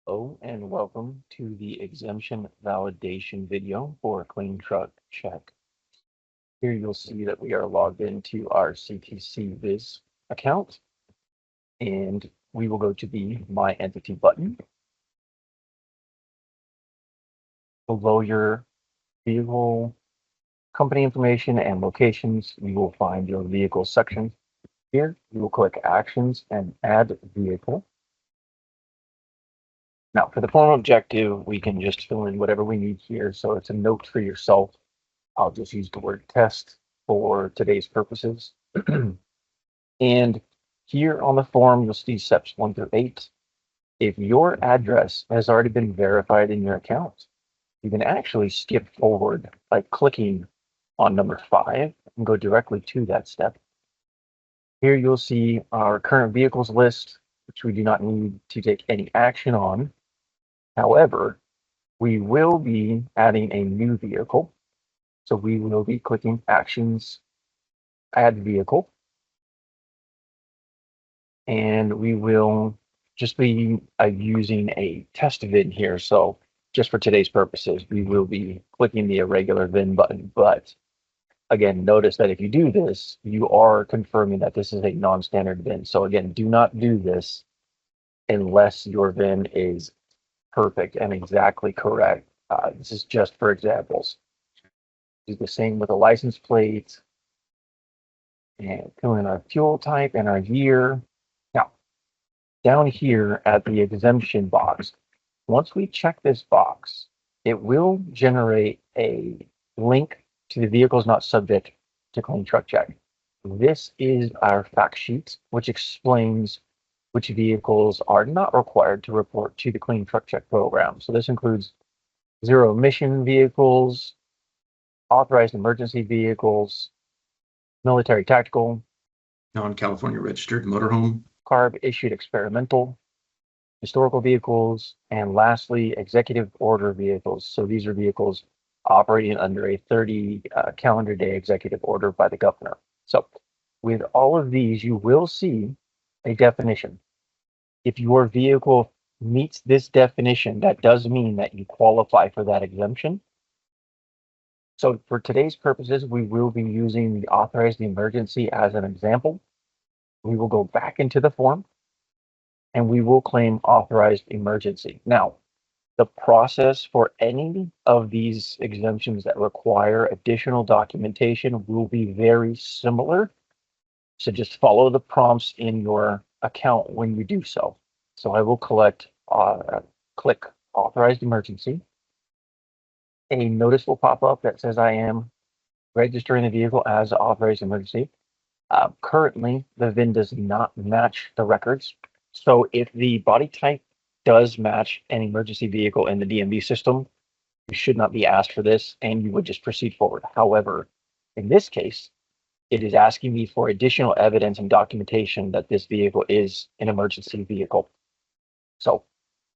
Hello and welcome to the exemption validation video for Clean Truck Check. Here you'll see that we are logged into our CTC-VIS account, and we will go to the My Entity button. Below your vehicle company information and locations, you will find your vehicle section. Here you will click Actions and Add Vehicle. Now, for the form objective, we can just fill in whatever we need here. So it's a note for yourself. I'll just use the word test for today's purposes. And here on the form, you'll see steps 1 through 8. If your address has already been verified in your account, you can actually skip forward by clicking on number 5 and go directly to that step. Here you'll see our current vehicles list, which we do not need to take any action on. However, we will be adding a new vehicle. So we will be clicking Actions, Add Vehicle. And we will just be using a test VIN here. So just for today's purposes, we will be clicking the irregular VIN button. But again, notice that if you do this, you are confirming that this is a non-standard VIN. So again, do not do this unless your VIN is perfect and exactly correct. This is just for examples. Do the same with a license plate and fill in our fuel type and our year. Now, down here at the exemption box, once we check this box, it will generate a link to the vehicles not subject to clean truck check. This is our fact sheet, which explains which vehicles are not required to report to the clean truck check program. So this includes zero emission vehicles, authorized emergency vehicles, military tactical, non-California registered motorhome, CARB issued experimental, historical vehicles, and lastly, executive order vehicles. So these are vehicles operating under a 30 calendar day executive order by the governor. So with all of these, you will see a definition. If your vehicle meets this definition, that does mean that you qualify for that exemption. So for today's purposes, we will be using the authorized emergency as an example. We will go back into the form and we will claim authorized emergency. Now, the process for any of these exemptions that require additional documentation will be very similar. So just follow the prompts in your account when you do so. So I will click authorized emergency. A notice will pop up that says I am registering the vehicle as authorized emergency. Currently, the VIN does not match the records. So if the body type does match an emergency vehicle in the DMV system, you should not be asked for this and you would just proceed forward. However, in this case, it is asking me for additional evidence and documentation that this vehicle is an emergency vehicle. So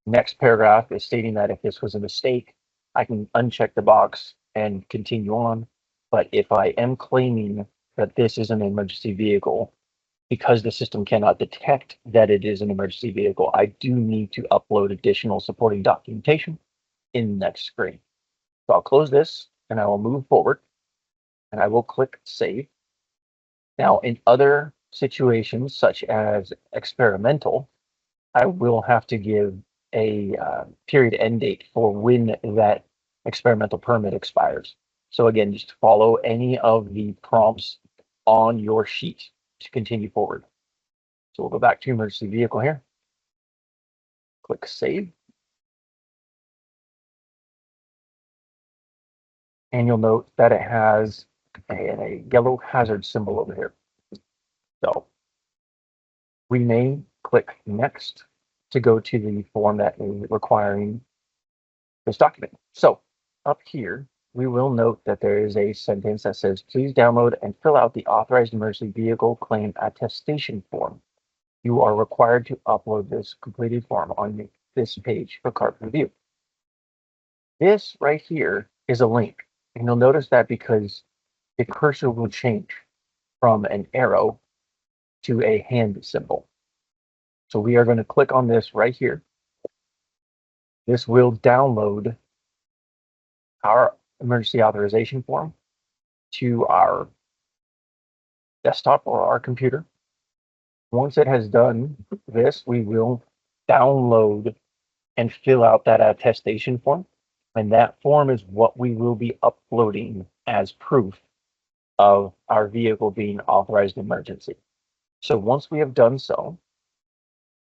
next paragraph is stating that if this was a mistake, I can uncheck the box and continue on. But if I am claiming that this is an emergency vehicle, because the system cannot detect that it is an emergency vehicle, I do need to upload additional supporting documentation in the next screen. So I'll close this and I will move forward and I will click Save. Now, in other situations, such as experimental, I will have to give a period end date for when that experimental permit expires. So again, just follow any of the prompts on your sheet to continue forward. So we'll go back to emergency vehicle here. Click Save. And you'll note that it has a yellow hazard symbol over here. So we may click Next to go to the form that is requiring this document. So up here, we will note that there is a sentence that says, please download and fill out the authorized emergency vehicle claim attestation form. You are required to upload this completed form on this page for CARB review. This right here is a link. And you'll notice that because the cursor will change from an arrow to a hand symbol. So we are going to click on this right here. this will download our emergency authorization form to our desktop or our computer. Once it has done this, we will download and fill out that attestation form. And that form is what we will be uploading as proof of our vehicle being authorized emergency. So once we have done so,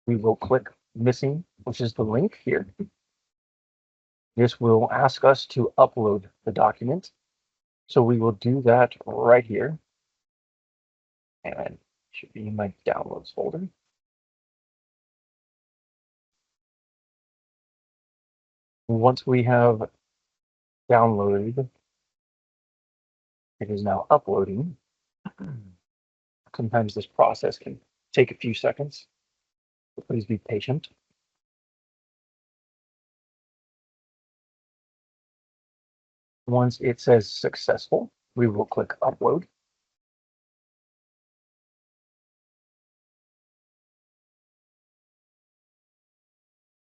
we will click missing, which is the link here. This will ask us to upload the document. So we will do that right here. And it should be in my downloads folder. Once we have downloaded, it is now uploading. Sometimes this process can take a few seconds, so please be patient. Once it says successful, we will click upload.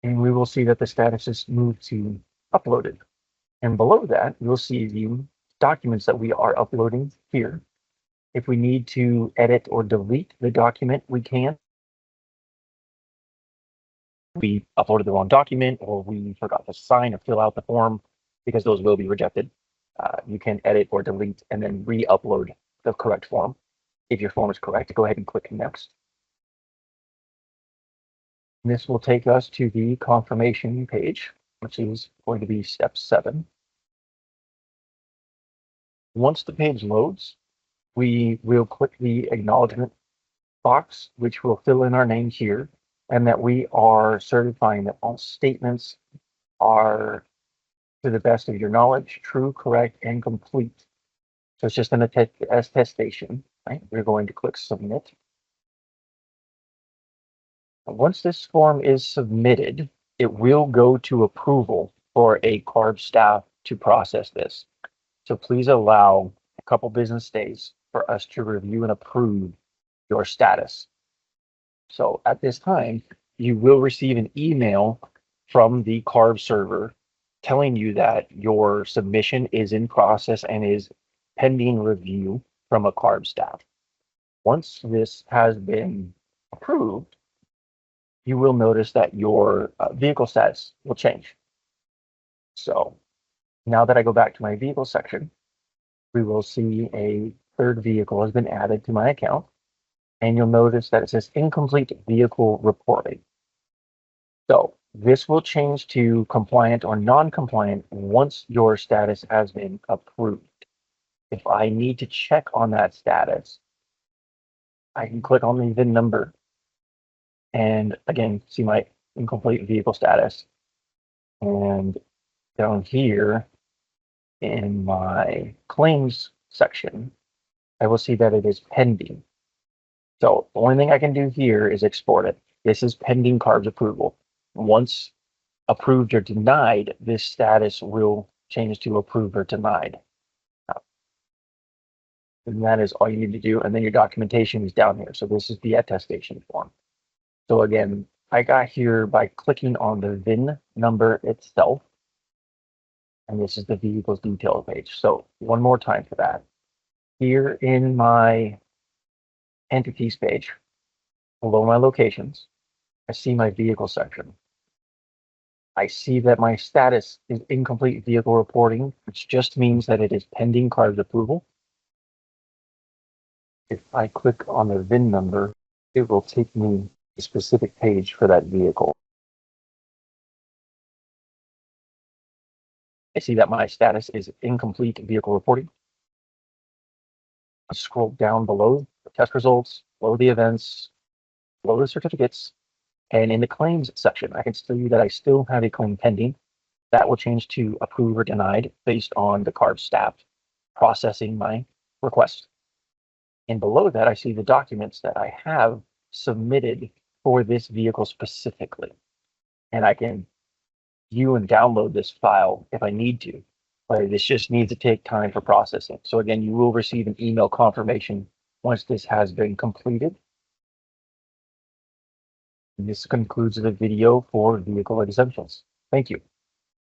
And we will see that the status is moved to uploaded. And below that, you'll see the documents that we are uploading here. If we need to edit or delete the document, we can. We uploaded the wrong document, or we forgot to sign or fill out the form, because those will be rejected. You can edit or delete and then re-upload the correct form. If your form is correct, go ahead and click next. And this will take us to the confirmation page, which is going to be step 7. Once the page loads, we will click the acknowledgement box, which will fill in our name here, and that we are certifying that all statements are, to the best of your knowledge, true, correct, and complete. So it's just an attestation, right? We're going to click submit. Once this form is submitted, it will go to approval for a CARB staff to process this. So please allow a couple business days for us to review and approve your status. So at this time, you will receive an email from the CARB server telling you that your submission is in process and is pending review from a CARB staff. Once this has been approved, you will notice that your vehicle status will change. So now that I go back to my vehicle section, we will see a third vehicle has been added to my account. And you'll notice that it says incomplete vehicle reporting. So this will change to compliant or non-compliant once your status has been approved. If I need to check on that status, I can click on the VIN number and again, see my incomplete vehicle status. And down here in my claims section, I will see that it is pending. So the only thing I can do here is export it. This is pending CARB's approval. Once approved or denied, this status will change to approved or denied. And that is all you need to do. And then your documentation is down here. So this is the attestation form. So again, I got here by clicking on the VIN number itself. And this is the vehicle's detail page. So one more time for that. Here in my entities page, below my locations, I see my vehicle section. I see that my status is incomplete vehicle reporting, which just means that it is pending CARB's approval. If I click on the VIN number, it will take me to a specific page for that vehicle. I see that my status is incomplete vehicle reporting. I scroll down below the test results, below the events, below the certificates, and in the claims section, I can see that I still have a claim pending. That will change to approved or denied based on the CARB staff processing my request. And below that, I see the documents that I have submitted for this vehicle specifically. And I can view and download this file if I need to, but this just needs to take time for processing. So again, you will receive an email confirmation once this has been completed. And this concludes the video for vehicle exemptions. Thank you.